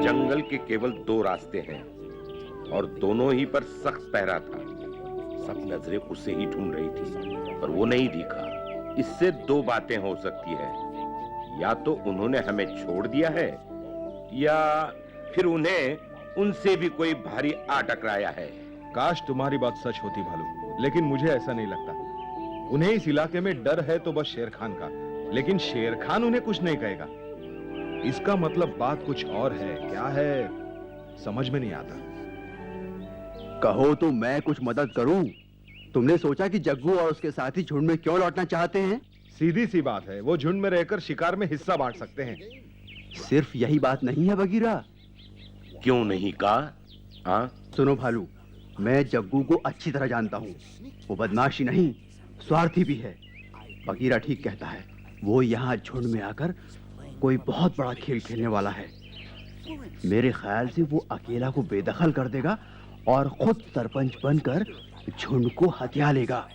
जंगल के केवल 2 रास्ते हैं और दोनों ही पर सख्त पहरा था। सब नजरें उसे ही ढूंढ रही थी पर वो नहीं दिखा। इससे 2 बातें हो सकती है, या तो उन्होंने हमें छोड़ दिया है या फिर उन्हें उनसे भी कोई भारी आ टकराया है। काश तुम्हारी बात सच होती भालू, लेकिन मुझे ऐसा नहीं लगता। उन्हें इस इलाके में डर है तो बस शेर खान का, लेकिन शेर खान उन्हें कुछ नहीं कहेगा। इसका मतलब बात कुछ और है। क्या है समझ में नहीं आता। कहो तो मैं कुछ मदद करूं। तुमने सोचा कि जग्गू और उसके साथी झुंड में क्यों लौटना चाहते हैं? सीधी सी बात है, वो झुंड में रहकर शिकार में हिस्सा बांट सकते हैं। सिर्फ यही बात नहीं है बगीरा। क्यों नहीं कहा? हाँ सुनो भालू, मैं जग्गू को अच्छी तरह जानता हूँ। वो बदमाशी नहीं, स्वार्थी भी है। बगीरा ठीक कहता है, वो यहाँ झुंड में आकर कोई बहुत बड़ा खेल खेलने वाला है। मेरे ख्याल से वो अकेला को बेदखल कर देगा और खुद सरपंच बनकर झुंड को हथिया लेगा।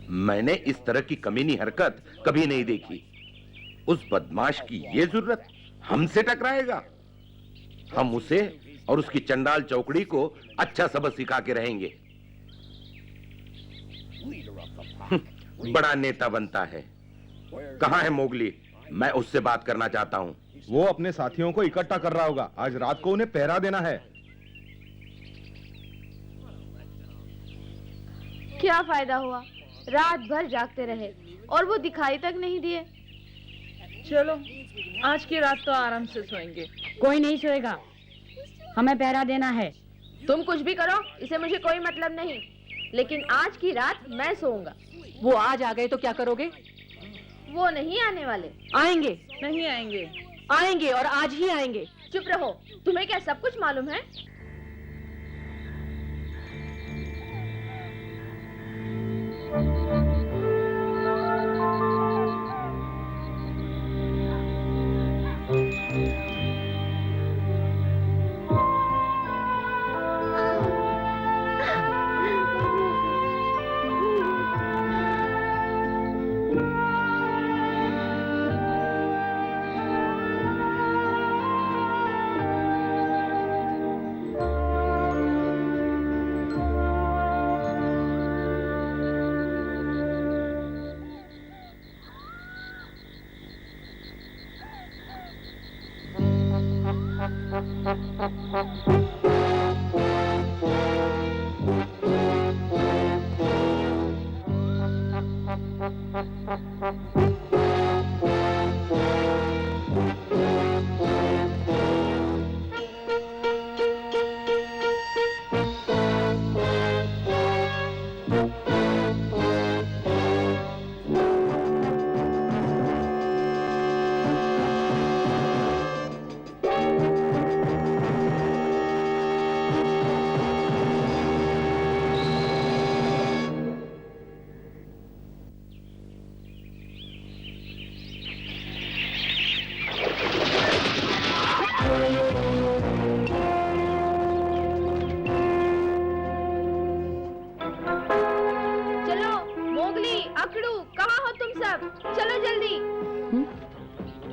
मैंने इस तरह की कमीनी हरकत कभी नहीं देखी। उस बदमाश की ये जरूरत हमसे टकराएगा। हम उसे और उसकी चंडाल चौकड़ी को अच्छा सबक सिखा के रहेंगे। बड़ा नेता बनता है। कहाँ है मोगली? मैं उससे बात करना चाहता हूँ। वो अपने साथियों को इकट्ठा कर रहा होगा। आज रात को उन्हें पहरा देना है। क्या फायदा हुआ, रात भर जागते रहे और वो दिखाई तक नहीं दिए। चलो आज की रात तो आराम से सोएंगे। कोई नहीं सोएगा, हमें पहरा देना है। तुम कुछ भी करो, इसे मुझे कोई मतलब नहीं, लेकिन आज की रात मैं सोऊंगा। वो आज आ गए तो क्या करोगे? वो नहीं आने वाले। आएंगे, नहीं आएंगे। आएंगे और आज ही आएंगे। चुप रहो, तुम्हें क्या सब कुछ मालूम है?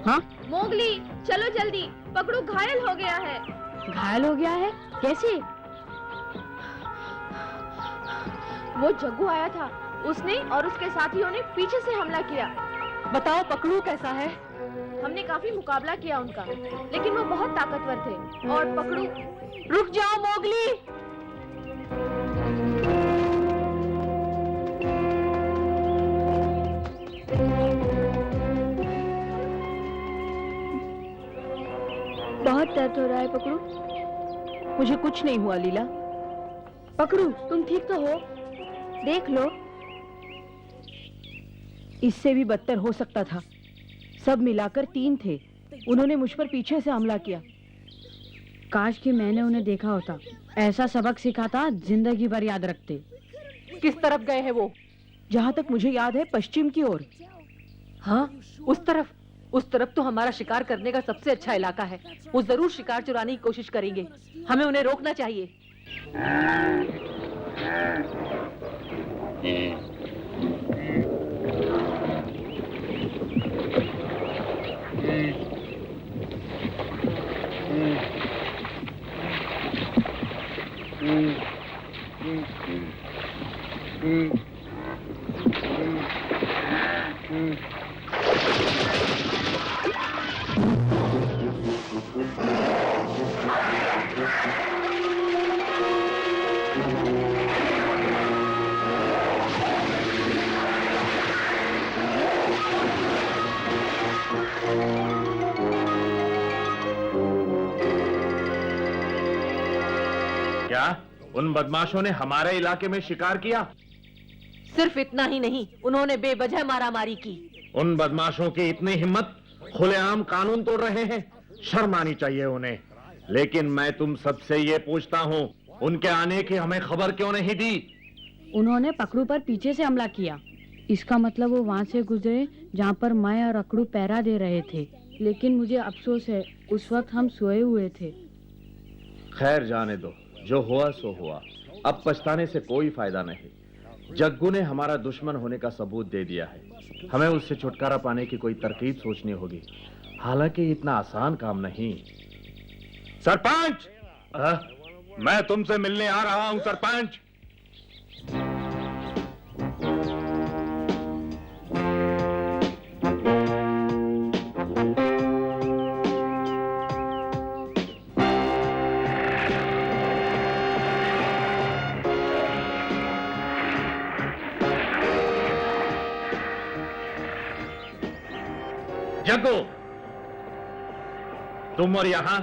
हाँ? मोगली चलो जल्दी, पकड़ू घायल हो गया है। घायल हो गया है? कैसे? वो जग्गू आया था, उसने और उसके साथियों ने पीछे से हमला किया। बताओ पकड़ू कैसा है? हमने काफी मुकाबला किया उनका, लेकिन वो बहुत ताकतवर थे। और पकड़ू। रुक जाओ मोगली। बहुत दर्द हो रहा है पकड़ू। मुझे कुछ नहीं हुआ लीला। पकड़ू, तुम ठीक तो हो? देख लो। इससे भी बदतर हो सकता था। सब मिलाकर 3 थे। उन्होंने मुझ पर पीछे से हमला किया। काश कि मैंने उन्हें देखा होता। ऐसा सबक सिखाता, जिंदगी भर याद रखते। किस तरफ गए हैं वो? जहाँ तक मुझे याद है, पश्चिम की ओर। हाँ, उस तरफ तो हमारा शिकार करने का सबसे अच्छा इलाका है। वो जरूर शिकार चुराने की कोशिश करेंगे। हमें उन्हें रोकना चाहिए। क्या उन बदमाशों ने हमारे इलाके में शिकार किया? सिर्फ इतना ही नहीं, उन्होंने बेवजह मारामारी की। उन बदमाशों की इतनी हिम्मत, खुलेआम कानून तोड़ रहे हैं। शर्म आनी चाहिए उन्हें। लेकिन मैं तुम सबसे ये पूछता हूँ, उनके आने की हमें खबर क्यों नहीं दी? उन्होंने पकड़ू पर पीछे से हमला किया। इसका मतलब वो वहाँ से गुजरे जहाँ पर मैं और अकड़ू पहरा दे रहे थे। लेकिन मुझे अफसोस है, उस वक्त हम सोए हुए थे। खैर जाने दो, जो हुआ सो हुआ। अब पछताने से कोई फायदा नहीं। जग्गू ने हमारा दुश्मन होने का सबूत दे दिया है। हमें उससे छुटकारा पाने की कोई तरकीब सोचनी होगी। हालांकि इतना आसान काम नहीं। सरपंच, मैं तुमसे मिलने आ रहा हूं सरपंच। जग्गू, तुम और यहाँ?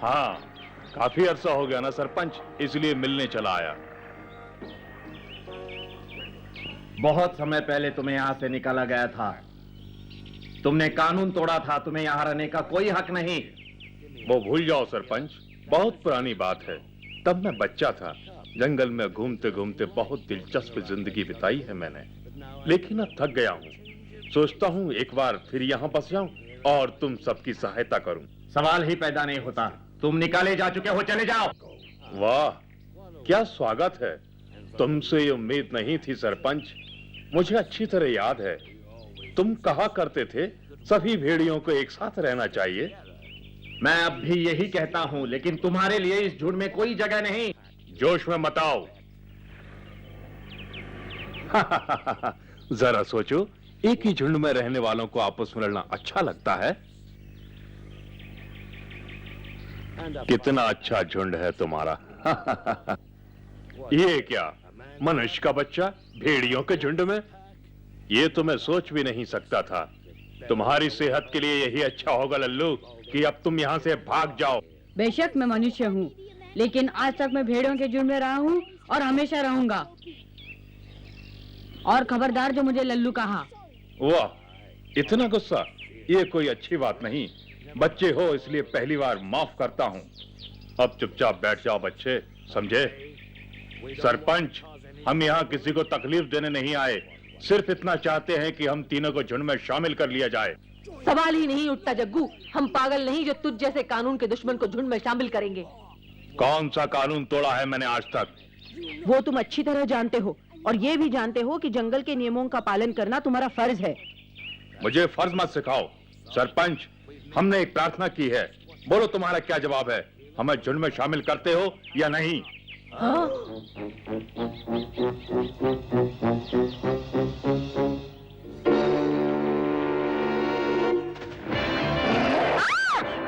हाँ, काफी अरसा हो गया ना सरपंच, इसलिए मिलने चला आया। बहुत समय पहले तुम्हें यहाँ से निकाला गया था। तुमने कानून तोड़ा था। तुम्हें यहाँ रहने का कोई हक नहीं। वो भूल जाओ सरपंच, बहुत पुरानी बात है। तब मैं बच्चा था। जंगल में घूमते घूमते बहुत दिलचस्प जिंदगी बिताई है मैंने। लेकिन अब थक गया हूँ। सोचता हूँ एक बार फिर यहाँ बस जाऊं और तुम सबकी सहायता करूं। सवाल ही पैदा नहीं होता। तुम निकाले जा चुके हो, चले जाओ। वाह, क्या स्वागत है। तुमसे ये उम्मीद नहीं थी सरपंच। मुझे अच्छी तरह याद है, तुम कहा करते थे सभी भेड़ियों को एक साथ रहना चाहिए। मैं अब भी यही कहता हूँ, लेकिन तुम्हारे लिए इस झुंड में कोई जगह नहीं। जोश में मत आओ। जरा सोचो, एक ही झुंड में रहने वालों को आपस में लड़ना अच्छा लगता है? कितना अच्छा झुंड है तुम्हारा। ये क्या, मनुष्य का बच्चा भेड़ियों के झुंड में? ये तो मैं सोच भी नहीं सकता था। तुम्हारी सेहत के लिए यही अच्छा होगा लल्लू कि अब तुम यहाँ से भाग जाओ। बेशक मैं मनुष्य हूँ, लेकिन आज तक मैं भेड़ों के झुंड में रहा हूँ और हमेशा रहूंगा। और खबरदार जो मुझे लल्लू कहा। वाह, इतना गुस्सा? ये कोई अच्छी बात नहीं। बच्चे हो इसलिए पहली बार माफ करता हूँ। अब चुपचाप बैठ जाओ बच्चे, समझे? सरपंच, हम यहाँ किसी को तकलीफ देने नहीं आए। सिर्फ इतना चाहते हैं कि हम तीनों को झुंड में शामिल कर लिया जाए। सवाल ही नहीं उठता जग्गू। हम पागल नहीं जो तुझ जैसे कानून के दुश्मन को झुंड में शामिल करेंगे। कौन सा कानून तोड़ा है मैंने आज तक? वो तुम अच्छी तरह जानते हो, और ये भी जानते हो कि जंगल के नियमों का पालन करना तुम्हारा फर्ज है। मुझे फर्ज मत सिखाओ। सरपंच, हमने एक प्रार्थना की है। बोलो तुम्हारा क्या जवाब है? हमें झुंड में शामिल करते हो या नहीं? हाँ?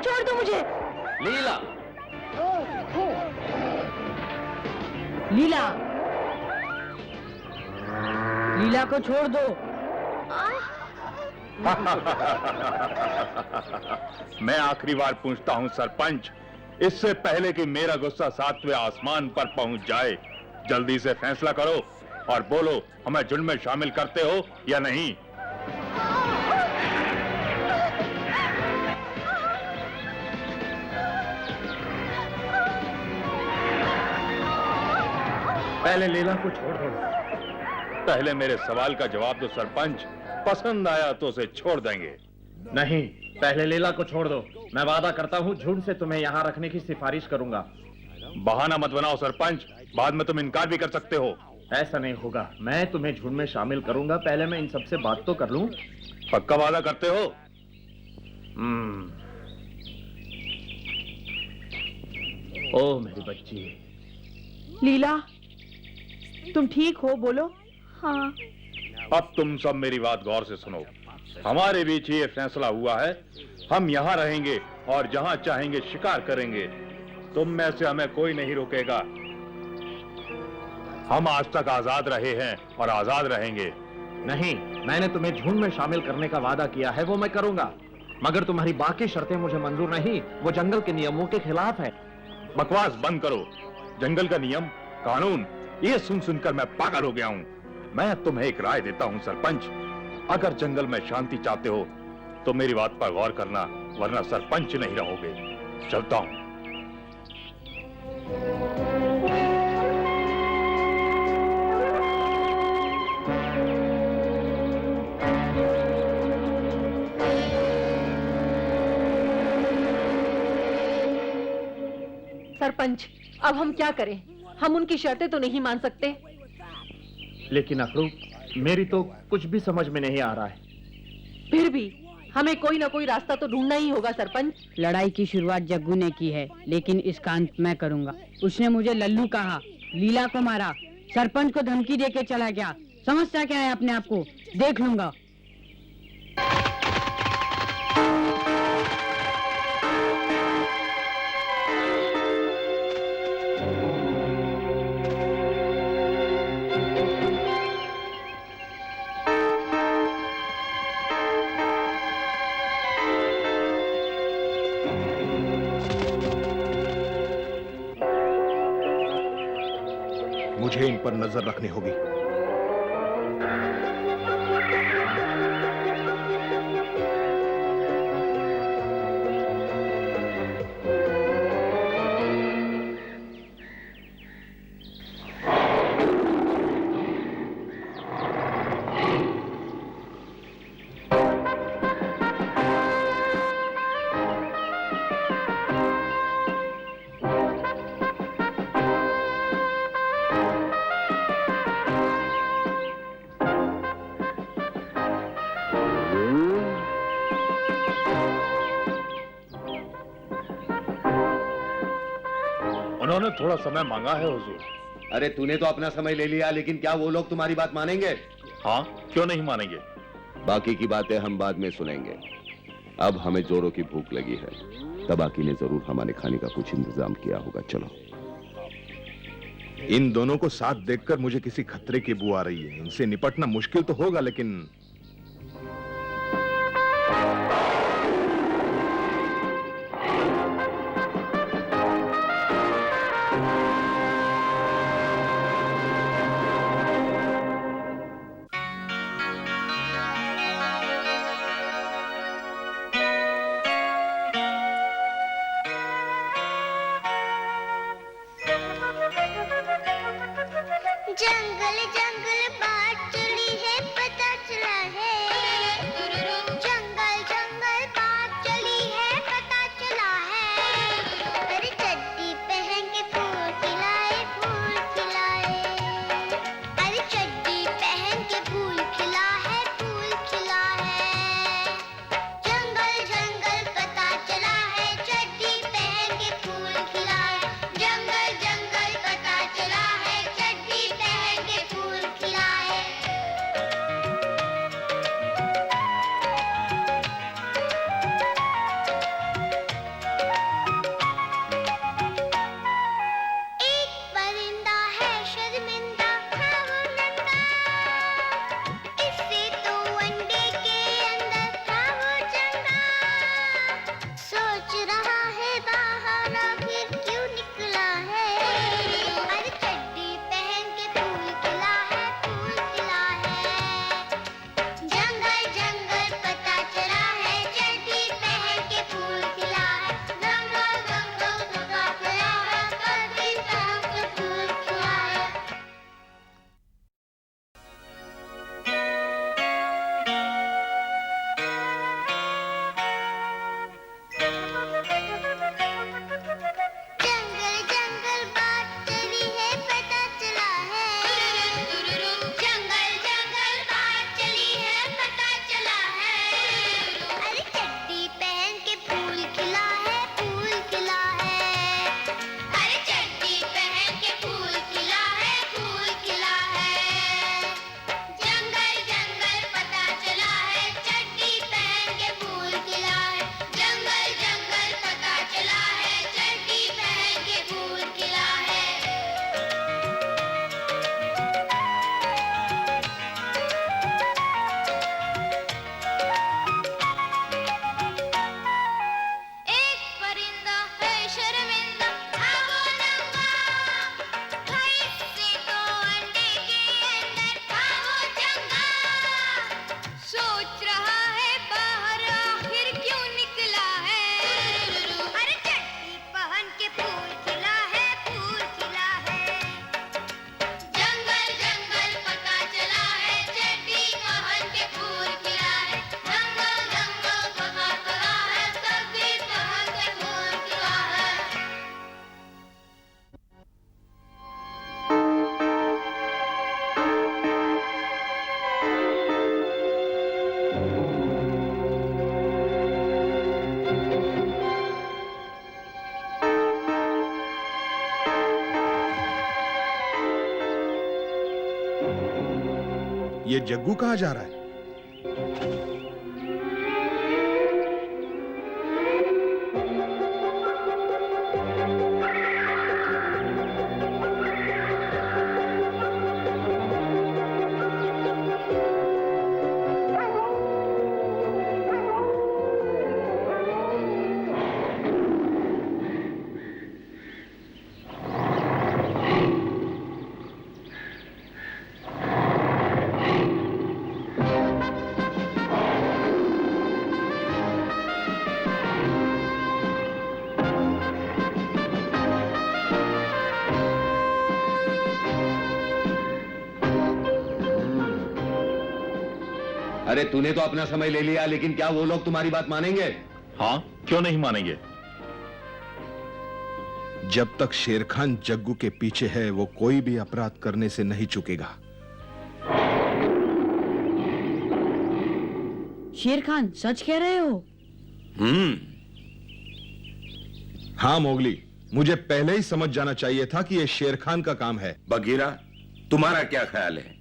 छोड़ दो मुझे। लीला, लीला, लीला को छोड़ दो। मैं आखिरी बार पूछता हूं सरपंच, इससे पहले कि मेरा गुस्सा 7वें आसमान पर पहुंच जाए, जल्दी से फैसला करो और बोलो, हमें झुंड में शामिल करते हो या नहीं? पहले लीला को छोड़ दो। पहले मेरे सवाल का जवाब दो सरपंच। पसंद आया तो उसे छोड़ देंगे। नहीं, पहले लीला को छोड़ दो। मैं वादा करता हूँ झुंड से तुम्हें यहाँ रखने की सिफारिश करूंगा। बहाना मत बनाओ सरपंच, बाद में तुम इनकार भी कर सकते हो। ऐसा नहीं होगा, मैं तुम्हें झुंड में शामिल करूंगा। पहले मैं इन सबसे बात तो कर लूं। पक्का वादा करते हो? ओ मेरी बच्ची। लीला, तुम ठीक हो? बोलो। हाँ। अब तुम सब मेरी बात गौर से सुनो। हमारे बीच ये फैसला हुआ है, हम यहाँ रहेंगे और जहाँ चाहेंगे शिकार करेंगे। तुम में से हमें कोई नहीं रोकेगा। हम आज तक आजाद रहे हैं और आजाद रहेंगे। नहीं, मैंने तुम्हें झुंड में शामिल करने का वादा किया है, वो मैं करूंगा। मगर तुम्हारी बाकी शर्तें मुझे मंजूर नहीं, वो जंगल के नियमों के खिलाफ है। बकवास बंद करो। जंगल का नियम, कानून, ये सुन सुनकर मैं पागल हो गया हूँ। मैं तुम्हें एक राय देता हूँ सरपंच, अगर जंगल में शांति चाहते हो तो मेरी बात पर गौर करना, वरना सरपंच नहीं रहोगे। चलता हूँ। सरपंच, अब हम क्या करें? हम उनकी शर्तें तो नहीं मान सकते। लेकिन अखरू, मेरी तो कुछ भी समझ में नहीं आ रहा है। फिर भी हमें कोई ना कोई रास्ता तो ढूंढना ही होगा सरपंच। लड़ाई की शुरुआत जग्गू ने की है, लेकिन इसका अंत मैं करूंगा। उसने मुझे लल्लू कहा, लीला को मारा, सरपंच को धमकी देके चला गया। समझता क्या है अपने आप को? देख लूंगा। मुझे इन पर नजर रखनी होगी। उन्होंने थोड़ा समय मांगा है हुजूर। अरे तूने तो अपना समय ले लिया, लेकिन क्या वो लोग तुम्हारी बात मानेंगे? हाँ, क्यों नहीं मानेंगे? बाकी की बातें हम बाद में सुनेंगे। अब हमें जोरों की भूख लगी है। तबाकी ने जरूर हमारे खाने का कुछ इंतजाम किया होगा। चलो। इन दोनों को साथ देखकर मुझे किसी खतरे की बू आ रही है। इनसे निपटना मुश्किल तो होगा, लेकिन जंगल जंगल बात चली है, पता चला है। जंगल जंगल बात चली है, पता चला है। अरे चड्डी पहन के फूल खिलाए, फूल खिलाए। अरे चड्डी पहन के फूल खिला है, फूल खिला है। जंगल जंगल पता चला है, चड्डी पहन के फूल खिलाए। जंगल जंगल पता चला है, चड्डी पहन ये जग्गू कहाँ जा रहा है? अरे तूने तो अपना समय ले लिया, लेकिन क्या वो लोग तुम्हारी बात मानेंगे? हाँ, क्यों नहीं मानेंगे? जब तक शेर खान जग्गू के पीछे है, वो कोई भी अपराध करने से नहीं चूकेगा। शेर खान सच कह रहे हो? हाँ मोगली, मुझे पहले ही समझ जाना चाहिए था कि यह शेर खान का काम है। बगीरा, तुम्हारा क्या ख्याल है?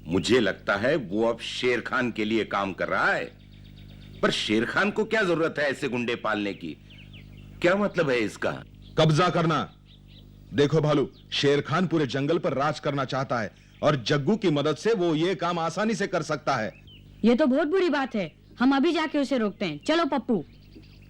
मुझे लगता है वो अब शेर खान के लिए काम कर रहा है। पर शेर खान को क्या जरूरत है ऐसे गुंडे पालने की? क्या मतलब है इसका? कब्जा करना। देखो भालू, शेर खान पूरे जंगल पर राज करना चाहता है और जग्गू की मदद से वो ये काम आसानी से कर सकता है। ये तो बहुत बुरी बात है। हम अभी जाके उसे रोकते हैं। चलो पप्पू।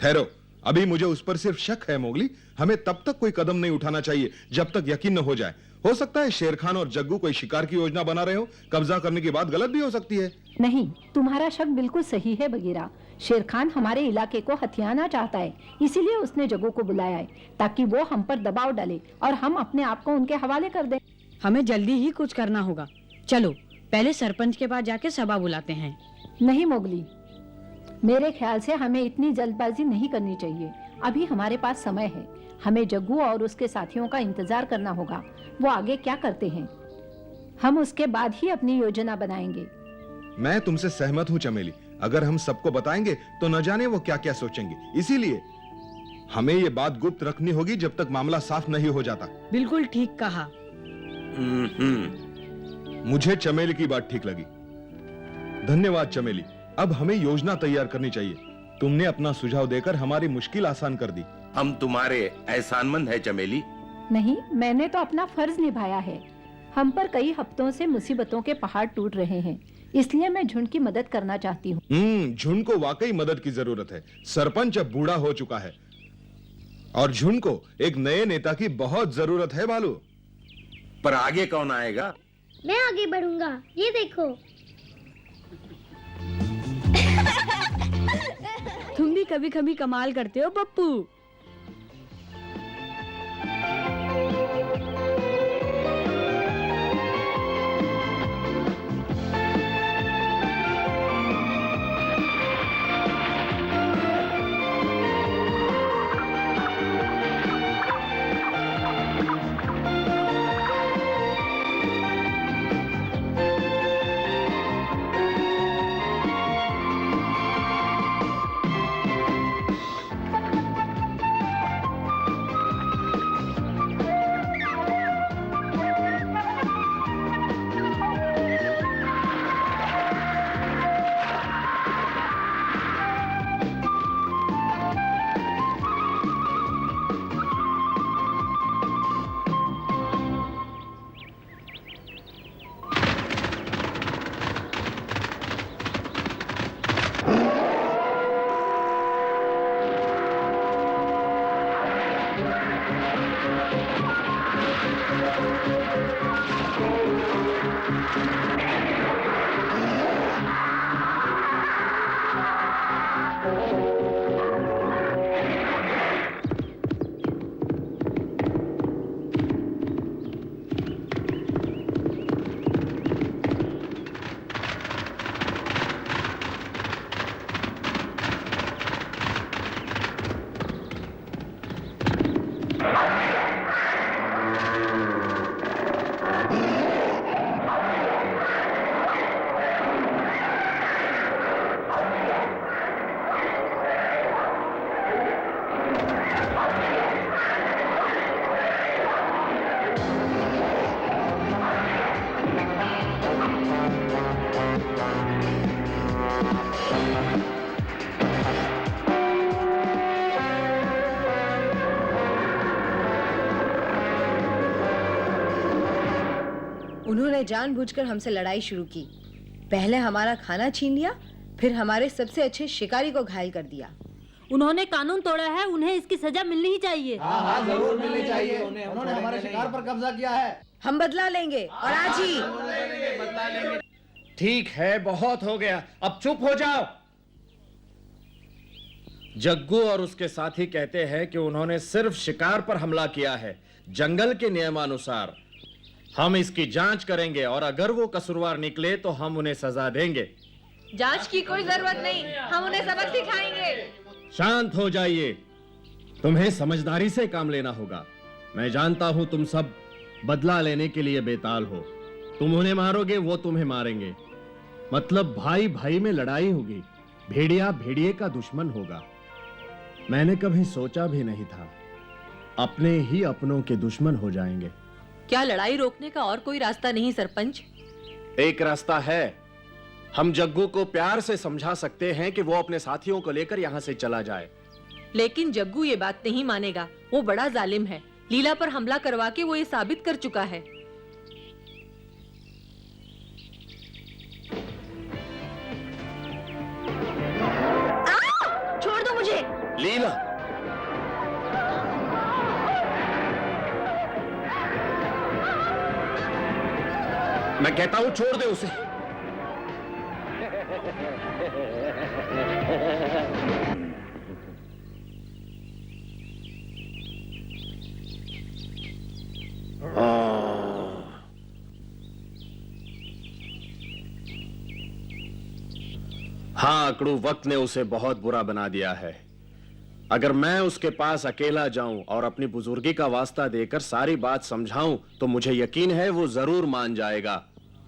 ठहरो, अभी मुझे उस पर सिर्फ शक है मोगली। हमें तब तक कोई कदम नहीं उठाना चाहिए जब तक यकीन न हो जाए। हो सकता है शेर खान और जग्गू कोई शिकार की योजना बना रहे हो। कब्जा करने की बात गलत भी हो सकती है। नहीं, तुम्हारा शक बिल्कुल सही है बगीरा। शेर खान हमारे इलाके को हथियाना चाहता है, इसीलिए उसने जग्गू को बुलाया है ताकि वो हम पर दबाव डाले और हम अपने आप को उनके हवाले कर दें। हमें जल्दी ही कुछ करना होगा। चलो पहले सरपंच के पास जाके सभा बुलाते हैं। नहीं मोगली, मेरे ख्याल से हमें इतनी जल्दबाजी नहीं करनी चाहिए। अभी हमारे पास समय है। हमें जग्गू और उसके साथियों का इंतजार करना होगा। वो आगे क्या करते हैं, हम उसके बाद ही अपनी योजना बनाएंगे। मैं तुमसे सहमत हूं चमेली। अगर हम सबको बताएंगे तो न जाने वो क्या क्या सोचेंगे। इसीलिए हमें ये बात गुप्त रखनी होगी जब तक मामला साफ नहीं हो जाता। बिल्कुल ठीक कहा। मुझे चमेली की बात ठीक लगी। धन्यवाद चमेली। अब हमें योजना तैयार करनी चाहिए। तुमने अपना सुझाव देकर हमारी मुश्किल आसान कर दी। हम तुम्हारे एहसानमंद है चमेली। नहीं, मैंने तो अपना फर्ज निभाया है। हम पर कई हफ्तों से मुसीबतों के पहाड़ टूट रहे हैं, इसलिए मैं झुंड की मदद करना चाहती हूँ। झुंड को वाकई मदद की जरूरत है। सरपंच अब बूढ़ा हो चुका है और झुंड को एक नए नेता की बहुत जरूरत है भालू। पर आगे कौन आएगा? मैं आगे बढ़ूंगा, ये देखो। तुम भी कभी कभी कमाल करते हो पप्पू। उन्होंने जानबूझकर हमसे लड़ाई शुरू की। पहले हमारा खाना छीन लिया, फिर हमारे सबसे अच्छे शिकारी को घायल कर दिया। उन्होंने कानून तोड़ा है, उन्हें इसकी सजा मिलनी ही चाहिए। हाँ, जरूर मिलनी चाहिए। उन्होंने हमारे शिकार पर कब्जा किया है। हम बदला लेंगे और आज ही। ठीक है, बहुत हो गया, अब चुप हो जाओ। जग्गू और उसके साथी कहते हैं कि उन्होंने सिर्फ शिकार पर हमला किया है, जंगल के नियमानुसार। हम इसकी जांच करेंगे और अगर वो कसूरवार निकले तो हम उन्हें सजा देंगे। जांच की कोई जरूरत नहीं, हम उन्हें सबक सिखाएंगे। शांत हो जाइए, तुम्हें समझदारी से काम लेना होगा। मैं जानता हूं तुम सब बदला लेने के लिए बेताल हो। तुम उन्हें मारोगे, वो तुम्हें मारेंगे। मतलब भाई भाई में लड़ाई होगी, भेड़िया भेड़िए का दुश्मन होगा। मैंने कभी सोचा भी नहीं था अपने ही अपनों के दुश्मन हो जाएंगे। क्या लड़ाई रोकने का और कोई रास्ता नहीं सरपंच? एक रास्ता है। हम जग्गू को प्यार से समझा सकते हैं कि वो अपने साथियों को लेकर यहाँ से चला जाए। लेकिन जग्गू ये बात नहीं मानेगा, वो बड़ा जालिम है। लीला पर हमला करवा के वो ये साबित कर चुका है। छोड़ दो मुझे। लीला, मैं कहता हूं छोड़ दे उसे। हाँ अकड़ू, वक्त ने उसे बहुत बुरा बना दिया है। अगर मैं उसके पास अकेला जाऊं और अपनी बुजुर्गी का वास्ता देकर सारी बात समझाऊं तो मुझे यकीन है वो जरूर मान जाएगा।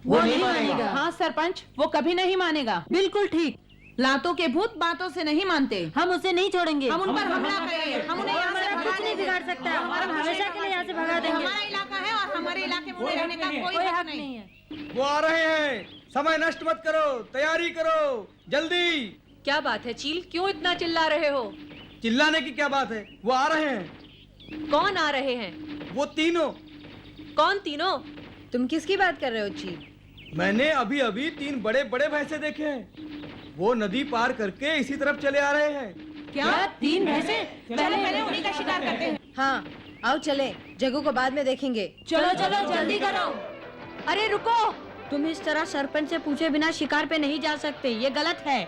वो नहीं मानेगा। हाँ सरपंच, वो कभी नहीं मानेगा। बिल्कुल ठीक। लातों के भूत बातों से नहीं मानते। हम उसे नहीं छोड़ेंगे। हम उन पर हमला करेंगे। हम उन्हें यहाँ से कुछ नहीं बिगाड़ सकता। हम हमेशा के लिए यहाँ से भगा देंगे। हमारा इलाका है और हमारे इलाके में रहने का कोई हक नहीं है। वो आ रहे हैं, समय नष्ट मत करो, तैयारी करो, जल्दी। क्या बात है चील, क्यों इतना चिल्ला रहे हो? चिल्लाने की क्या बात है, वो आ रहे हैं। कौन आ रहे हैं? वो तीनों। कौन तीनों? तुम किसकी बात कर रहे हो चील? मैंने अभी अभी 3 बड़े बड़े भैंसे देखे हैं। वो नदी पार करके इसी तरफ चले आ रहे हैं। क्या 3 भैंसे? चलो पहले उन्हीं का शिकार करते हैं। हाँ आओ चले, जग्गू को बाद में देखेंगे। चलो चलो जल्दी करो। अरे रुको, तुम इस तरह सरपंच से पूछे बिना शिकार पे नहीं जा सकते, ये गलत है।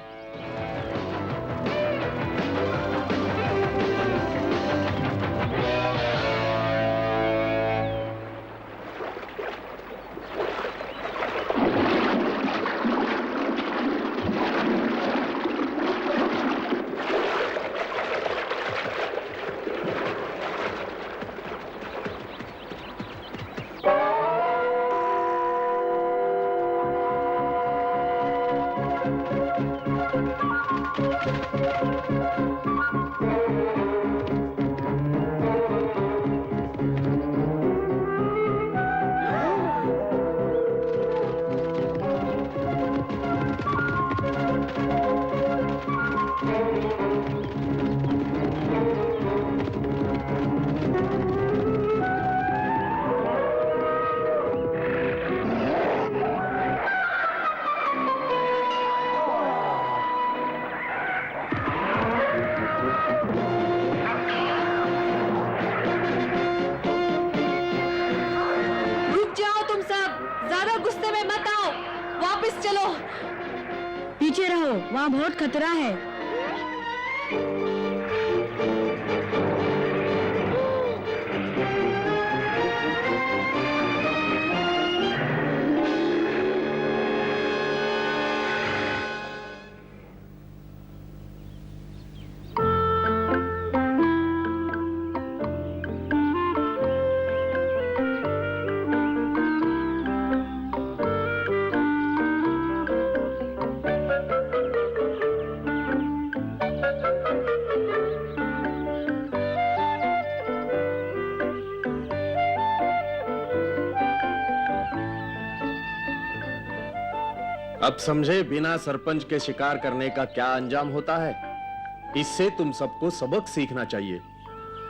पीछे रहो, वहाँ बहुत खतरा है। अब समझे बिना सरपंच के शिकार करने का क्या अंजाम होता है। इससे तुम सबको सबक सीखना चाहिए।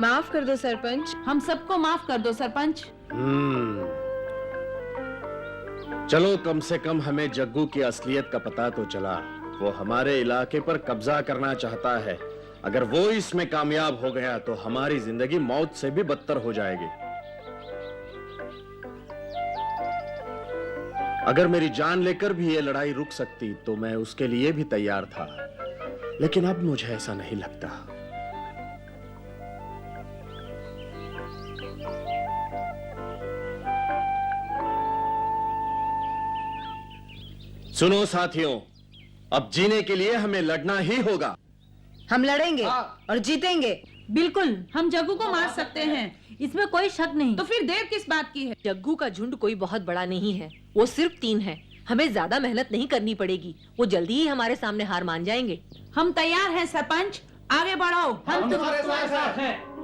माफ कर दो सरपंच। हम सबको माफ कर दो सरपंच। चलो कम से कम हमें जग्गू की असलियत का पता तो चला। वो हमारे इलाके पर कब्जा करना चाहता है। अगर वो इसमें कामयाब हो गया तो हमारी जिंदगी मौत से भी बदतर हो जाएगी। अगर मेरी जान लेकर भी ये लड़ाई रुक सकती तो मैं उसके लिए भी तैयार था, लेकिन अब मुझे ऐसा नहीं लगता। सुनो साथियों, अब जीने के लिए हमें लड़ना ही होगा। हम लड़ेंगे और जीतेंगे। बिल्कुल, हम जग्गू को मार सकते हैं, इसमें कोई शक नहीं। तो फिर देर किस बात की है? जग्गू का झुंड कोई बहुत बड़ा नहीं है, वो सिर्फ 3 है। हमें ज्यादा मेहनत नहीं करनी पड़ेगी, वो जल्दी ही हमारे सामने हार मान जाएंगे। हम तैयार हैं सरपंच, आगे बढ़ो। हम तुम्हारे साथ हैं।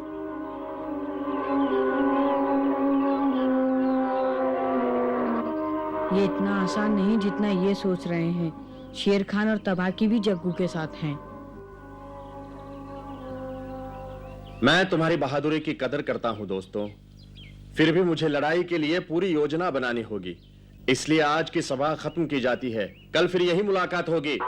ये इतना आसान नहीं जितना ये सोच रहे हैं। शेर खान और तबाकी भी जग्गू के साथ हैं। मैं तुम्हारी बहादुरी की कदर करता हूं दोस्तों, फिर भी मुझे लड़ाई के लिए पूरी योजना बनानी होगी। इसलिए आज की सभा खत्म की जाती है, कल फिर यही मुलाकात होगी।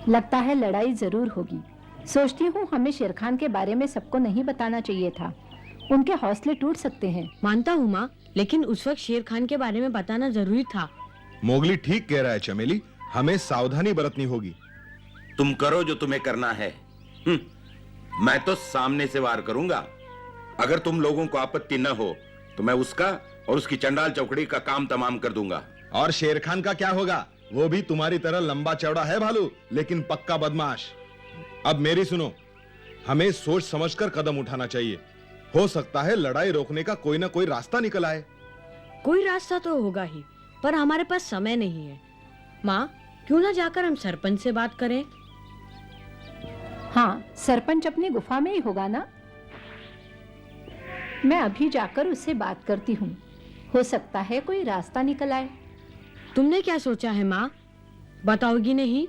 लगता है लड़ाई जरूर होगी। सोचती हूँ हमें शेर खान के बारे में सबको नहीं बताना चाहिए था, उनके हौसले टूट सकते हैं। मानता हूँ माँ, लेकिन उस वक्त शेर खान के बारे में बताना जरूरी था। मोगली ठीक कह रहा है चमेली, हमें सावधानी बरतनी होगी। तुम करो जो तुम्हें करना है। मैं तो सामने से वार करूंगा। अगर तुम लोगों को आपत्ति न हो तो मैं उसका और उसकी चंडाल चौकड़ी का काम तमाम कर दूंगा। और शेर खान का क्या होगा? वो भी तुम्हारी तरह लंबा चौड़ा है भालू, लेकिन पक्का बदमाश। अब मेरी सुनो, हमें सोच समझकर कदम उठाना चाहिए। हो सकता है लड़ाई रोकने का कोई ना कोई रास्ता निकल आए। कोई रास्ता तो होगा ही, पर हमारे पास समय नहीं है। माँ, क्यों ना जाकर हम सरपंच से बात करें? हाँ, सरपंच अपनी गुफा में ही होगा ना। मैं अभी जाकर उससे बात करती हूँ, हो सकता है कोई रास्ता निकल आए। तुमने क्या सोचा है माँ, बताओगी नहीं?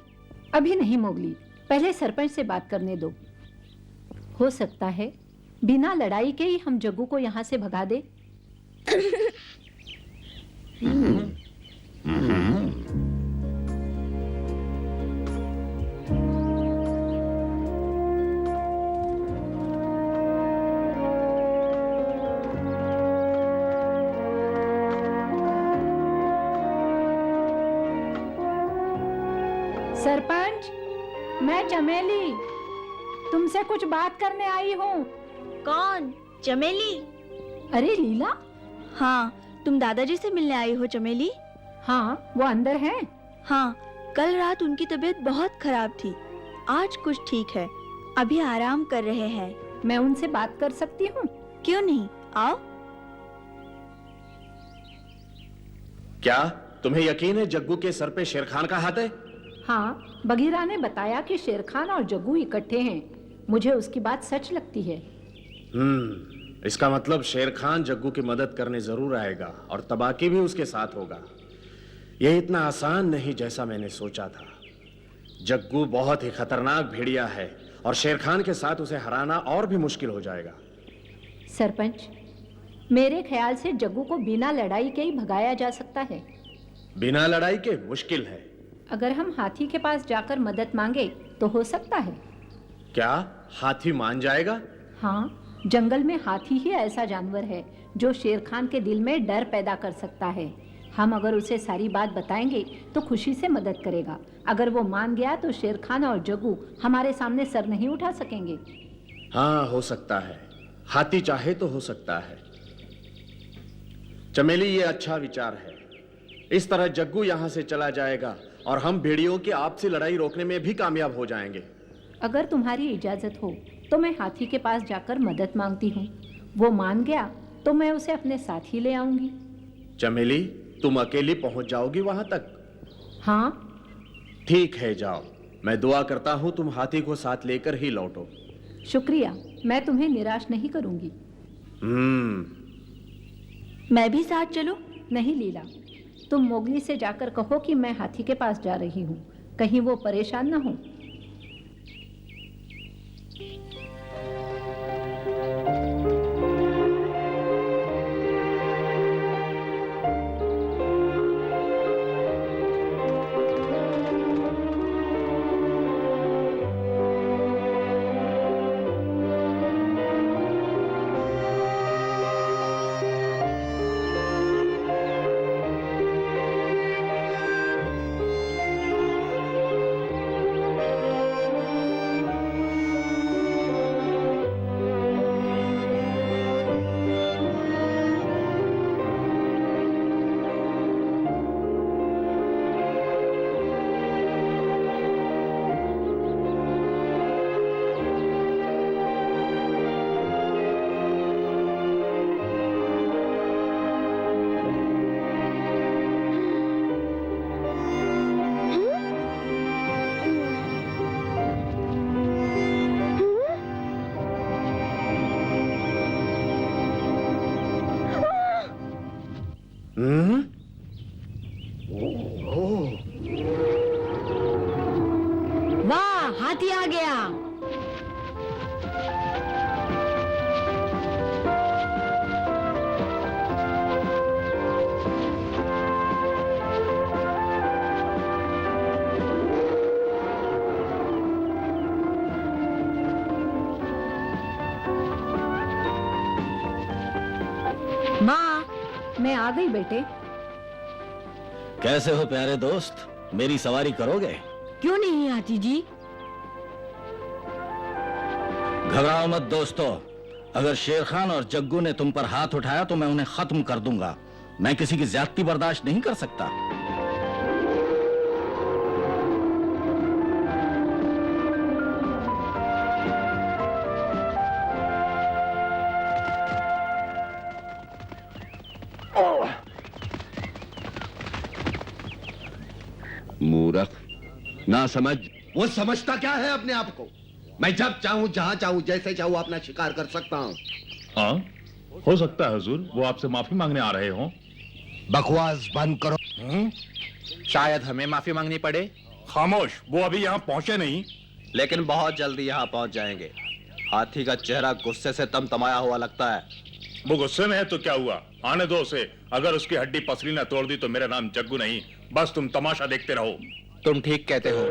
अभी नहीं मोगली, पहले सरपंच से बात करने दो। हो सकता है बिना लड़ाई के ही हम जग्गू को यहाँ से भगा दे। सरपंच, मैं चमेली तुमसे कुछ बात करने आई हूँ। कौन? चमेली? अरे लीला। हाँ, तुम दादाजी से मिलने आई हो चमेली? हाँ, वो अंदर हैं। हाँ, कल रात उनकी तबीयत बहुत खराब थी, आज कुछ ठीक है, अभी आराम कर रहे हैं। मैं उनसे बात कर सकती हूँ? क्यों नहीं, आओ। क्या तुम्हें यकीन है जग्गू के सर पे शेर खान का हाथ है? हाँ, बगीरा ने बताया कि शेर खान और जग्गू इकट्ठे हैं। मुझे उसकी बात सच लगती है। इसका मतलब शेर खान जग्गू की मदद करने जरूर आएगा और तबाकी भी उसके साथ होगा। यह इतना आसान नहीं जैसा मैंने सोचा था। जग्गू बहुत ही खतरनाक भेड़िया है और शेर खान के साथ उसे हराना और भी मुश्किल हो जाएगा। सरपंच, मेरे ख्याल से जग्गू को बिना लड़ाई के ही भगाया जा सकता है। बिना लड़ाई के मुश्किल है। अगर हम हाथी के पास जाकर मदद मांगे तो हो सकता है। क्या हाथी मान जाएगा? हाँ, जंगल में हाथी ही ऐसा जानवर है जो शेर खान के दिल में डर पैदा कर सकता है। हम अगर उसे सारी बात बताएंगे तो खुशी से मदद करेगा। अगर वो मान गया तो शेर खान और जग्गू हमारे सामने सर नहीं उठा सकेंगे। हाँ, हो सकता है, हाथी चाहे तो हो सकता है। चमेली, ये अच्छा विचार है। इस तरह जग्गू यहाँ से चला जाएगा और हम भेड़ियों की आपसी लड़ाई रोकने में भी कामयाब हो जाएंगे। अगर तुम्हारी इजाजत हो तो मैं हाथी के पास जाकर मदद मांगती हूँ। वो मान गया तो मैं उसे अपने साथ ही ले आऊंगी। चमेली, तुम अकेली पहुंच जाओगी वहां तक? हाँ। ठीक है, जाओ। मैं दुआ करता हूँ तुम हाथी को साथ लेकर ही लौटो। शुक्रिया, मैं तुम्हें निराश नहीं करूंगी। मैं भी साथ चलूं? नहीं लीला, तुम मोगली से जाकर कहो कि मैं हाथी के पास जा रही हूँ, कहीं वो परेशान ना हो। हाथी आ गया। माँ, मैं आ गई बेटे। कैसे हो प्यारे दोस्त, मेरी सवारी करोगे? क्यों नहीं हाथी जी? घबराओ मत दोस्तों, अगर शेर खान और जग्गू ने तुम पर हाथ उठाया तो मैं उन्हें खत्म कर दूंगा। मैं किसी की ज्यादती बर्दाश्त नहीं कर सकता। मूर्ख, ना समझ। वो समझता क्या है अपने आप को? मैं जब चाहूं, जहां चाहूं, जैसे चाहूं अपना शिकार कर सकता हूं। हाँ, हो सकता है हुजूर वो आपसे माफी मांगने आ रहे हों। बकवास बंद करो। शायद हमें माफी मांगनी पड़े। खामोश, वो अभी यहाँ पहुंचे नहीं। लेकिन बहुत जल्दी यहाँ पहुँच जाएंगे। हाथी का चेहरा गुस्से से तमतमाया हुआ लगता है। वो गुस्से में है तो क्या हुआ, आने दो उसे। अगर उसकी हड्डी पसली ना तोड़ दी तो मेरा नाम जग्गू नहीं, बस तुम तमाशा देखते रहो। तुम ठीक कहते हो।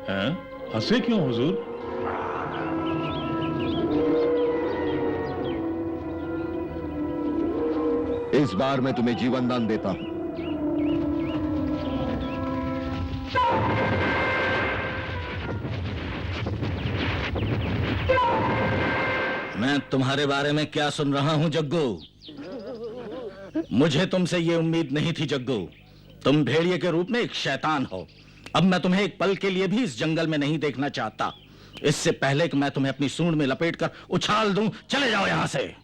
हैं? हंसे क्यों हुजूर? इस बार मैं तुम्हें जीवन दान देता हूं। मैं तुम्हारे बारे में क्या सुन रहा हूं जग्गू? मुझे तुमसे ये उम्मीद नहीं थी जग्गू। तुम भेड़िए के रूप में एक शैतान हो। अब मैं तुम्हें एक पल के लिए भी इस जंगल में नहीं देखना चाहता। इससे पहले कि मैं तुम्हें अपनी सूंड में लपेटकर उछाल दूं, चले जाओ यहां से।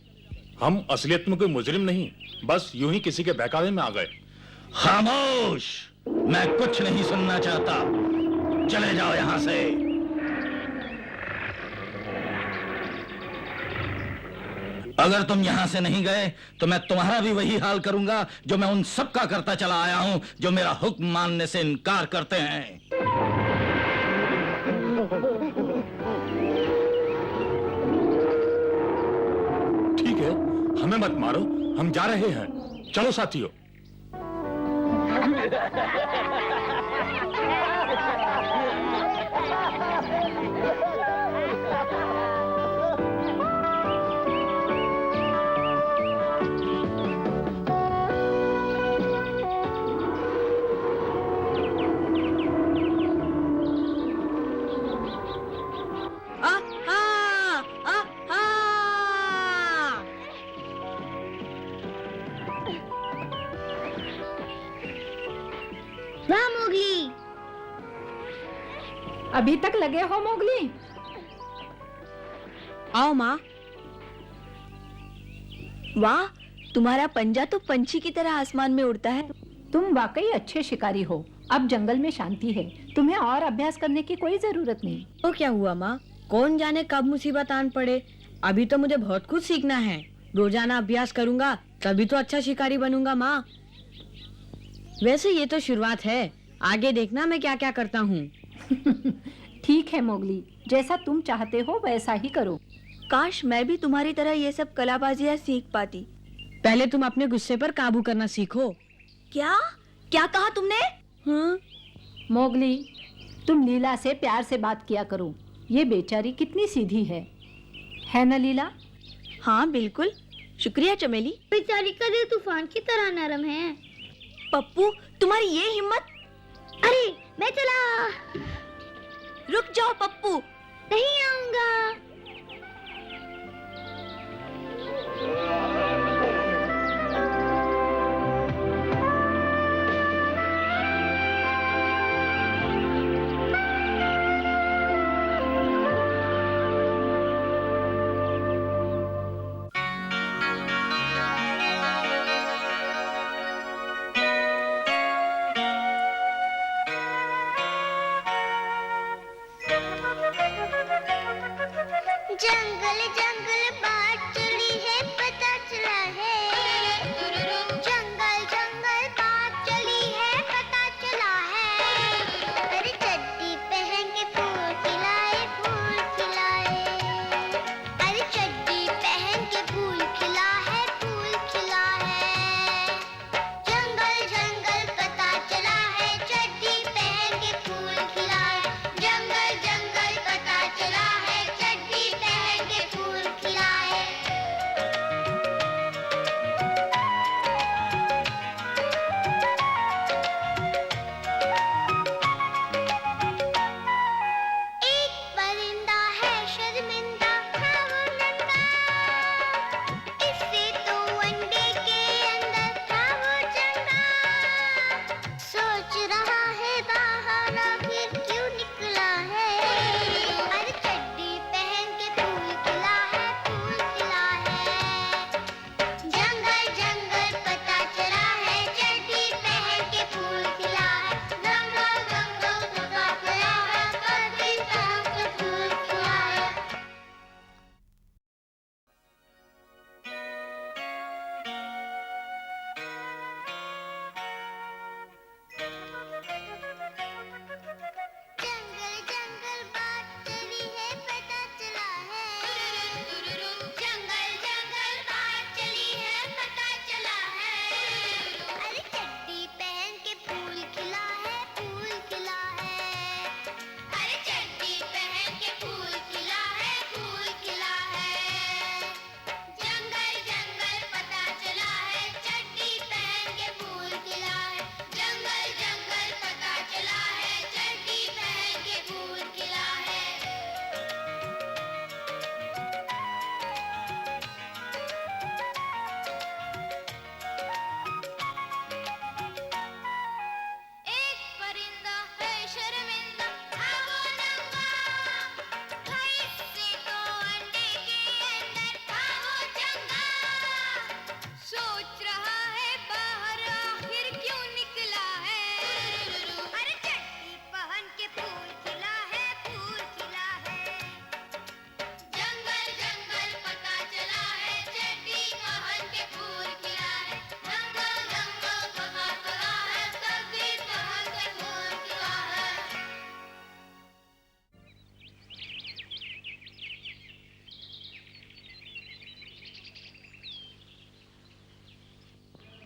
हम असलियत में कोई मुजरिम नहीं, बस यूं ही किसी के बहकावे में आ गए। खामोश, मैं कुछ नहीं सुनना चाहता। चले जाओ यहां से। अगर तुम यहां से नहीं गए तो मैं तुम्हारा भी वही हाल करूंगा जो मैं उन सब का करता चला आया हूं जो मेरा हुक्म मानने से इनकार करते हैं। ठीक है, हमें मत मारो, हम जा रहे हैं। चलो साथियों। वाह मोगली। अभी तक लगे हो मोगली? आओ माँ। वाह, तुम्हारा पंजा तो पंछी की तरह आसमान में उड़ता है। तुम वाकई अच्छे शिकारी हो। अब जंगल में शांति है, तुम्हें और अभ्यास करने की कोई जरूरत नहीं। तो क्या हुआ माँ? कौन जाने कब मुसीबत आन पड़े। अभी तो मुझे बहुत कुछ सीखना है। रोजाना अभ्यास करूंगा तभी तो अच्छा शिकारी बनूंगा माँ। वैसे ये तो शुरुआत है, आगे देखना मैं क्या क्या करता हूँ। ठीक है मोगली, जैसा तुम चाहते हो वैसा ही करो। काश मैं भी तुम्हारी तरह ये सब कलाबाजियाँ सीख पाती। पहले तुम अपने गुस्से पर काबू करना सीखो। क्या क्या कहा तुमने? हाँ? मोगली, तुम लीला से प्यार से बात किया करो। ये बेचारी कितनी सीधी है ना लीला? हाँ बिल्कुल, शुक्रिया चमेली। बेचारी का दिल तूफान की तरह नरम है। पप्पू, तुम्हारी ये हिम्मत! अरे मैं चला। रुक जाओ पप्पू। नहीं आऊंगा।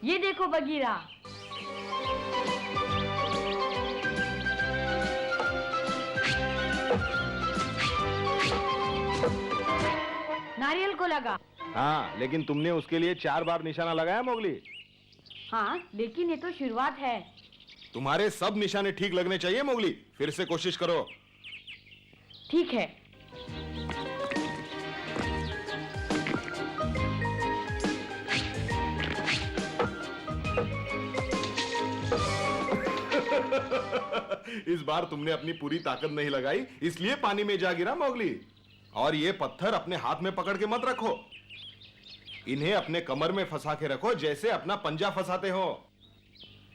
ये देखो बगीरा। नारियल को लगा। हाँ, लेकिन तुमने उसके लिए 4 बार निशाना लगाया मोगली। हाँ, लेकिन ये तो शुरुआत है। तुम्हारे सब निशाने ठीक लगने चाहिए मोगली। फिर से कोशिश करो। ठीक है। इस बार तुमने अपनी पूरी ताकत नहीं लगाई, इसलिए पानी में जा गिरा मोगली। और ये पत्थर अपने हाथ में पकड़ के मत रखो, इन्हें अपने कमर में फंसा के रखो, जैसे अपना पंजा फंसाते हो।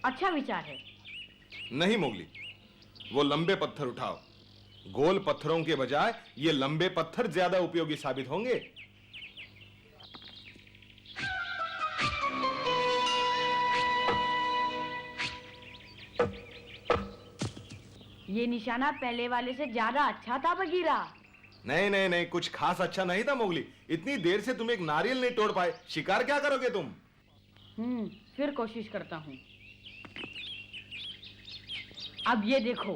अच्छा विचार है। नहीं मोगली, वो लंबे पत्थर उठाओ। गोल पत्थरों के बजाय ये लंबे पत्थर ज्यादा उपयोगी साबित होंगे। ये निशाना पहले वाले से ज्यादा अच्छा था बगीरा। नहीं नहीं नहीं, कुछ खास अच्छा नहीं था मोगली। इतनी देर से तुम एक नारियल नहीं तोड़ पाए, शिकार क्या करोगे तुम? फिर कोशिश करता हूँ। अब ये देखो,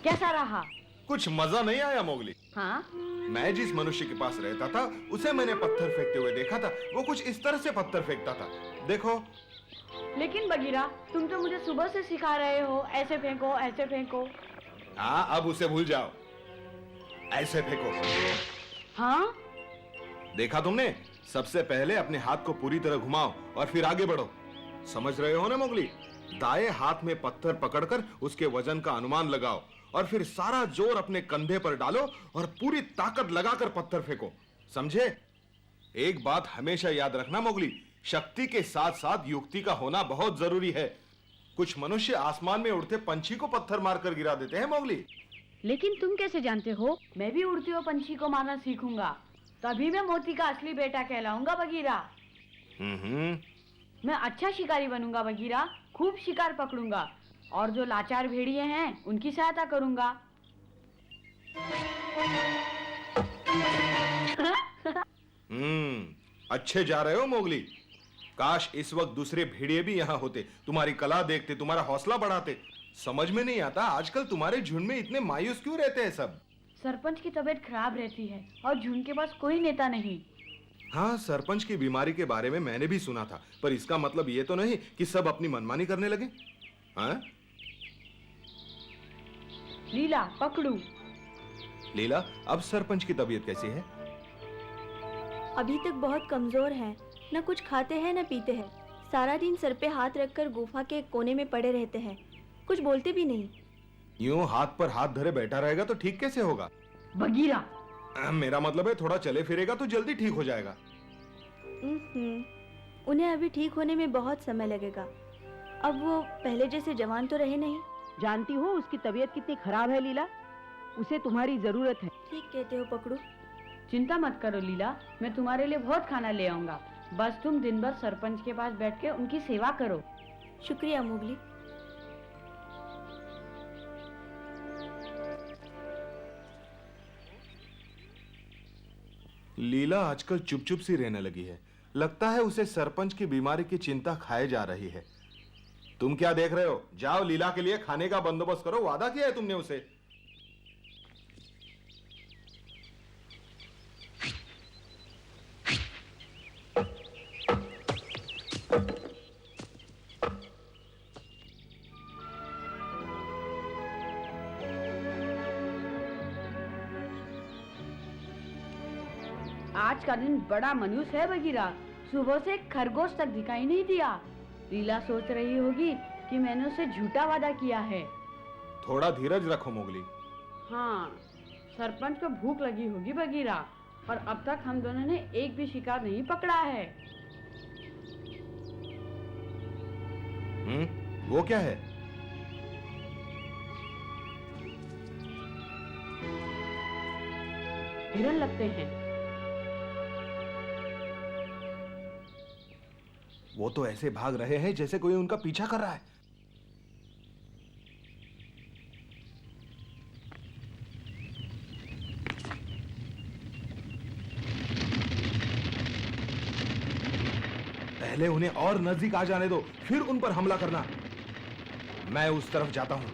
कैसा रहा? कुछ मजा नहीं आया मोगली। हाँ? मैं जिस मनुष्य के पास रहता था उसे मैंने पत्थर फेंकते हुए देखा था। वो कुछ इस तरह से पत्थर फेंकता था, देखो। लेकिन बगीरा, तुम तो मुझे सुबह से सिखा रहे हो, ऐसे फेंको ऐसे फेंको। हाँ, अब उसे भूल जाओ, ऐसे फेंको। हाँ? देखा तुमने? सबसे पहले अपने हाथ को पूरी तरह घुमाओ और फिर आगे बढ़ो। समझ रहे हो ना मोगली? दाएं हाथ में पत्थर पकड़कर उसके वजन का अनुमान लगाओ और फिर सारा जोर अपने कंधे पर डालो और पूरी ताकत लगाकर पत्थर फेंको, समझे? एक बात हमेशा याद रखना मोगली, शक्ति के साथ साथ युक्ति का होना बहुत जरूरी है। कुछ मनुष्य आसमान में उड़ते पंछी को पत्थर मारकर गिरा देते हैं मोगली। लेकिन तुम कैसे जानते हो? मैं भी उड़ते हुए पंछी को मारना सीखूंगा, तभी मैं मोती का असली बेटा कहलाऊंगा बगीरा। मैं अच्छा शिकारी बनूंगा बगीरा, खूब शिकार पकड़ूंगा और जो लाचार भेड़िए हैं उनकी सहायता करूंगा। अच्छे जा रहे हो मोगली। काश इस वक्त दूसरे भेड़िए भी यहाँ होते, तुम्हारी कला देखते, तुम्हारा हौसला बढ़ाते। समझ में नहीं आता आजकल तुम्हारे झुंड में इतने मायूस क्यों रहते हैं सब? सरपंच की तबीयत खराब रहती है और झुंड के पास कोई नेता नहीं। हाँ, सरपंच की बीमारी के बारे में मैंने भी सुना था, पर इसका मतलब ये तो नहीं कि सब अपनी मनमानी करने लगे। हाँ? लीला पकड़ू। लीला, अब सरपंच की तबीयत कैसी है? अभी तक बहुत कमजोर है, न कुछ खाते हैं न पीते हैं। सारा दिन सर पे हाथ रखकर गुफा के कोने में पड़े रहते हैं, कुछ बोलते भी नहीं। यूं हाथ पर हाथ धरे बैठा रहेगा तो ठीक कैसे होगा? बगीरा, मेरा मतलब है थोड़ा चले फिरेगा तो जल्दी ठीक हो जाएगा। उन्हें अभी ठीक होने में बहुत समय लगेगा। अब वो पहले जैसे जवान तो रहे नहीं। जानती हो उसकी तबीयत कितनी खराब है लीला, उसे तुम्हारी जरूरत है। ठीक कहते हो पकड़ू। चिंता मत करो लीला, मैं तुम्हारे लिए बहुत खाना ले आऊंगा। बस तुम दिन भर सरपंच के पास बैठ के उनकी सेवा करो। शुक्रिया मोगली। लीला आजकल चुप चुप सी रहने लगी है। लगता है उसे सरपंच की बीमारी की चिंता खाए जा रही है। तुम क्या देख रहे हो? जाओ लीला के लिए खाने का बंदोबस्त करो, वादा किया है तुमने उसे। आज का दिन बड़ा मनूस है बगीरा, सुबह से खरगोश तक दिखाई नहीं दिया। लीला सोच रही होगी कि मैंने उसे झूठा वादा किया है। थोड़ा धीरज रखो मोगली। हाँ, सरपंच को भूख लगी होगी बगीरा, और अब तक हम दोनों ने एक भी शिकार नहीं पकड़ा है। वो क्या है? हिरन लगते हैं। वो तो ऐसे भाग रहे हैं जैसे कोई उनका पीछा कर रहा है। पहले उन्हें और नजदीक आ जाने दो, फिर उन पर हमला करना। मैं उस तरफ जाता हूं।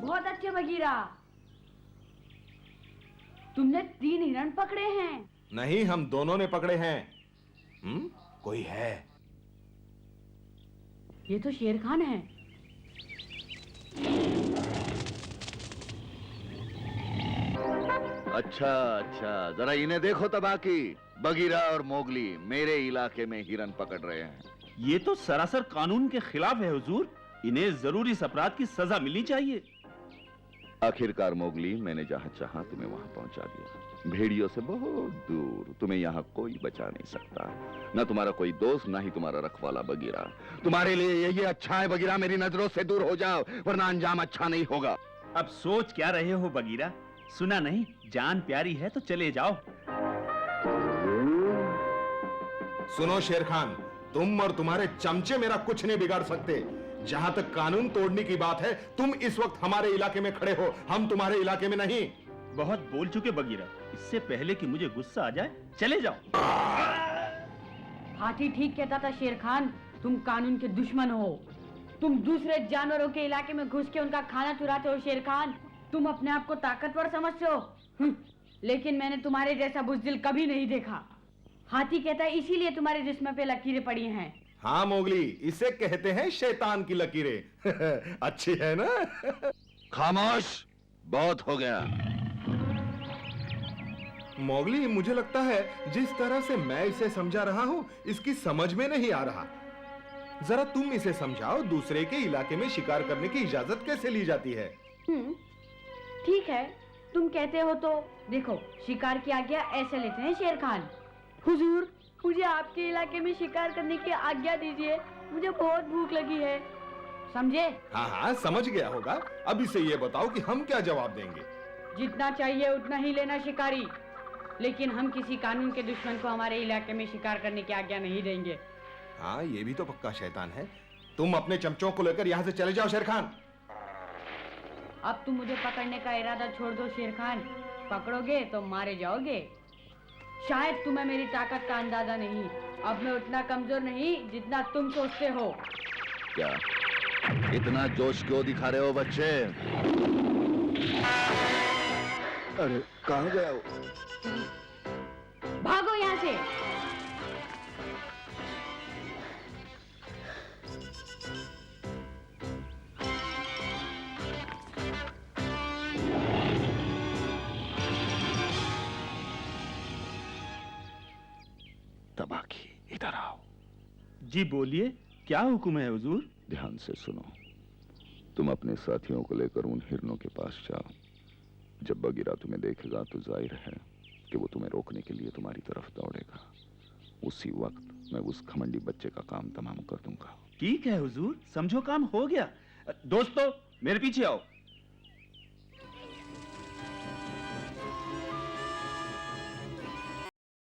बहुत अच्छे बगीरा, तुमने 3 हिरण पकड़े हैं। नहीं, हम दोनों ने पकड़े हैं। कोई है? ये तो शेर खान है। अच्छा अच्छा, जरा इन्हें देखो तबाकी। बगीरा और मोगली मेरे इलाके में हिरन पकड़ रहे हैं। ये तो सरासर कानून के खिलाफ है हुजूर। इन्हें जरूर इस अपराध की सजा मिलनी चाहिए। आखिरकार मोगली, मैंने जहां चाहा तुम्हें वहां पहुंचा दिया। भेड़ियों से बहुत दूर। तुम्हें यहाँ कोई बचा नहीं सकता। न तुम्हारा कोई दोस्त, न ही तुम्हारा रखवाला बगीरा। तुम्हारे लिए यही अच्छा है बगीरा, मेरी नजरों से दूर हो जाओ, वरना अंजाम अच्छा नहीं होगा। अब सोच क्या रहे हो बगीरा? सुना नहीं, जान प्यारी है तो चले जाओ। सुनो शेर खान, तुम और तुम्हारे चमचे मेरा कुछ नहीं बिगाड़ सकते। जहां तक कानून तोड़ने की बात है, तुम इस वक्त हमारे इलाके में खड़े हो, हम तुम्हारे इलाके में नहीं। बहुत बोल चुके बगीरा, इससे पहले कि मुझे गुस्सा आ जाए चले जाओ। हाथी ठीक कहता था शेर खान, तुम कानून के दुश्मन हो। तुम दूसरे जानवरों के इलाके में घुस के उनका खाना चुराते हो शेर खान। तुम अपने आप को ताकतवर समझते हो, लेकिन मैंने तुम्हारे जैसा बुज़दिल कभी नहीं देखा। हाथी कहता है इसीलिए तुम्हारे जिस्म पे लकीरें पड़ी हैं। हाँ मोगली, इसे कहते हैं शैतान की लकीरें। अच्छी है ना? खामोश, बहुत हो गया। मोगली, मुझे लगता है जिस तरह से मैं इसे समझा रहा हूँ, इसकी समझ में नहीं आ रहा। जरा तुम इसे समझाओ, दूसरे के इलाके में शिकार करने की इजाजत कैसे ली जाती है? ठीक है, तुम कहते हो तो देखो, शिकार की आज्ञा ऐसे लेते हैं शेर खान। हुजूर, मुझे आपके इलाके में शिकार करने की आज्ञा दीजिए, मुझे बहुत भूख लगी है। समझे? हाँ हाँ, समझ गया होगा। अब इसे ये बताओ कि हम क्या जवाब देंगे। जितना चाहिए उतना ही लेना शिकारी, लेकिन हम किसी कानून के दुश्मन को हमारे इलाके में शिकार करने की आज्ञा नहीं देंगे। हाँ, ये भी तो पक्का शैतान है। तुम अपने चमचों को लेकर यहाँ से चले जाओ शेर खान। अब तुम मुझे पकड़ने का इरादा छोड़ दो शेर खान। पकड़ोगे तो मारे जाओगे। शायद तुम्हें मेरी ताकत का अंदाजा नहीं। अब मैं उतना कमजोर नहीं जितना तुम सोचते हो। क्या इतना जोश क्यों दिखा रहे हो बच्चे? अरे कहाँ गया वो? भागो यहाँ से। तबाकी, इधर आओ। जी बोलिए, क्या हुक्म है हुजूर? ध्यान से सुनो। तुम अपने साथियों को लेकर उन हिरनों के पास जाओ। जब बगीरा तुम्हें देखेगा तो जाहिर है कि वो तुम्हें रोकने के लिए तुम्हारी तरफ दौड़ेगा। उसी वक्त मैं उस खमंडी बच्चे का काम तमाम कर दूंगा। ठीक है हुजूर, समझो काम हो गया। दोस्तों, मेरे पीछे आओ।